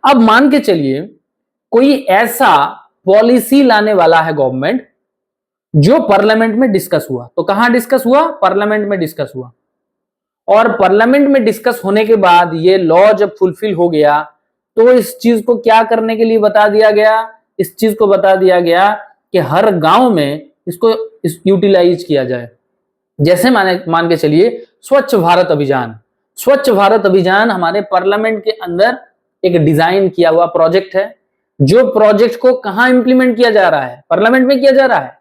अब मान के चलिए कोई ऐसा पॉलिसी लाने वाला है गवर्नमेंट जो पार्लियामेंट में डिस्कस हुआ। तो कहां डिस्कस हुआ? पार्लियामेंट में डिस्कस हुआ। और पार्लियामेंट में डिस्कस होने के बाद ये लॉ जब फुलफिल हो गया तो इस चीज को क्या करने के लिए बता दिया गया? इस चीज को बता दिया गया कि हर गांव में इसको यूटिलाइज किया जाए। जैसे मान के चलिए स्वच्छ भारत अभियान। स्वच्छ भारत अभियान हमारे पार्लियामेंट के अंदर एक डिजाइन किया हुआ प्रोजेक्ट है, जो प्रोजेक्ट को कहां इंप्लीमेंट किया जा रहा है? पार्लियामेंट में किया जा रहा है।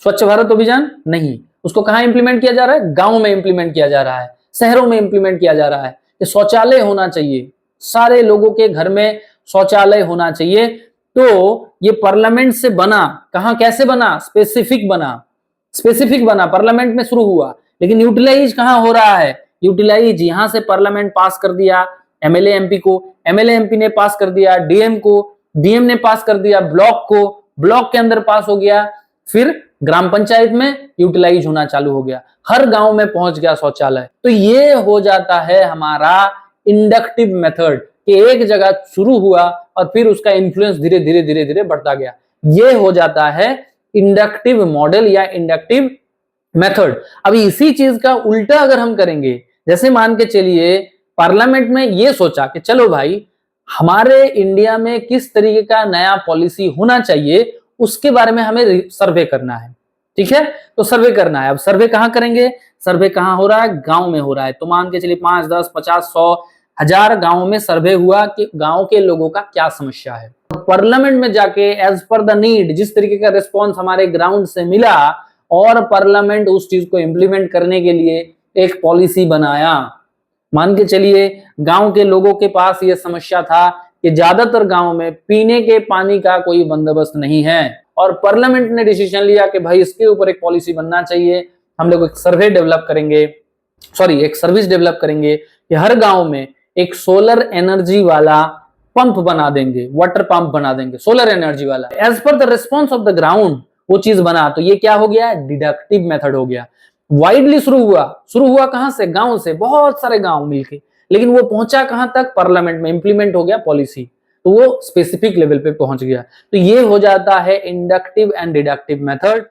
स्वच्छ भारत अभियान नहीं, उसको कहां इंप्लीमेंट किया जा रहा है? गांव में इंप्लीमेंट किया जा रहा है, शहरों में इंप्लीमेंट किया जा रहा है कि शौचालय होना चाहिए, सारे लोगों के घर में शौचालय होना चाहिए। तो ये पार्लियामेंट से बना, कहां कैसे बना? स्पेसिफिक बना, पार्लियामेंट में शुरू हुआ, लेकिन यूटिलाइज कहां हो रहा है? यूटिलाइज यहां से पार्लियामेंट पास कर दिया एमएलए एमपी को, एमएलए एमपी ने पास कर दिया डीएम को, डीएम ने पास कर दिया ब्लॉक को, ब्लॉक के अंदर पास हो गया, फिर ग्राम पंचायत में यूटिलाइज होना चालू हो गया, हर गांव में पहुंच गया शौचालय। तो ये हो जाता है हमारा इंडक्टिव मेथड कि एक जगह शुरू हुआ और फिर उसका इन्फ्लुएंस धीरे धीरे बढ़ता गया। ये हो जाता है इंडक्टिव मॉडल या इंडक्टिव मेथड। अभी इसी चीज का उल्टा अगर हम करेंगे, जैसे मान के चलिए पार्लियामेंट में ये सोचा कि चलो भाई हमारे इंडिया में किस तरीके का नया पॉलिसी होना चाहिए उसके बारे में हमें सर्वे करना है। ठीक है, तो सर्वे करना है। अब सर्वे कहां करेंगे? सर्वे कहां हो रहा है? गांव में हो रहा है। तो मान के चलिए 5, 10, 50, 100, 1000 गांव में सर्वे हुआ कि गांव के लोगों का क्या समस्या है। पार्लियामेंट में जाके एज पर द नीड, जिस तरीके का रिस्पॉन्स हमारे ग्राउंड से मिला और पार्लियामेंट उस चीज को इंप्लीमेंट करने के लिए एक पॉलिसी बनाया। मान के चलिए गांव के लोगों के पास यह समस्या था कि ज्यादातर गांव में पीने के पानी का कोई बंदोबस्त नहीं है और पार्लियामेंट ने डिसीजन लिया कि भाई इसके ऊपर एक पॉलिसी बनना चाहिए। हम लोग एक सर्वे डेवलप करेंगे, एक सर्विस डेवलप करेंगे कि हर गांव में एक सोलर एनर्जी वाला पंप बना देंगे, वाटर पंप बना देंगे सोलर एनर्जी वाला। As per the response of the ground वो चीज बना। तो ये क्या हो गया? डिडक्टिव मेथड हो गया। वाइडली शुरू हुआ कहां से? गांव से, बहुत सारे गांव मिलके, लेकिन वो पहुंचा कहां तक? पार्लियामेंट में इंप्लीमेंट हो गया पॉलिसी, तो वो स्पेसिफिक लेवल पे पहुंच गया। तो ये हो जाता है इंडक्टिव एंड डिडक्टिव मेथड।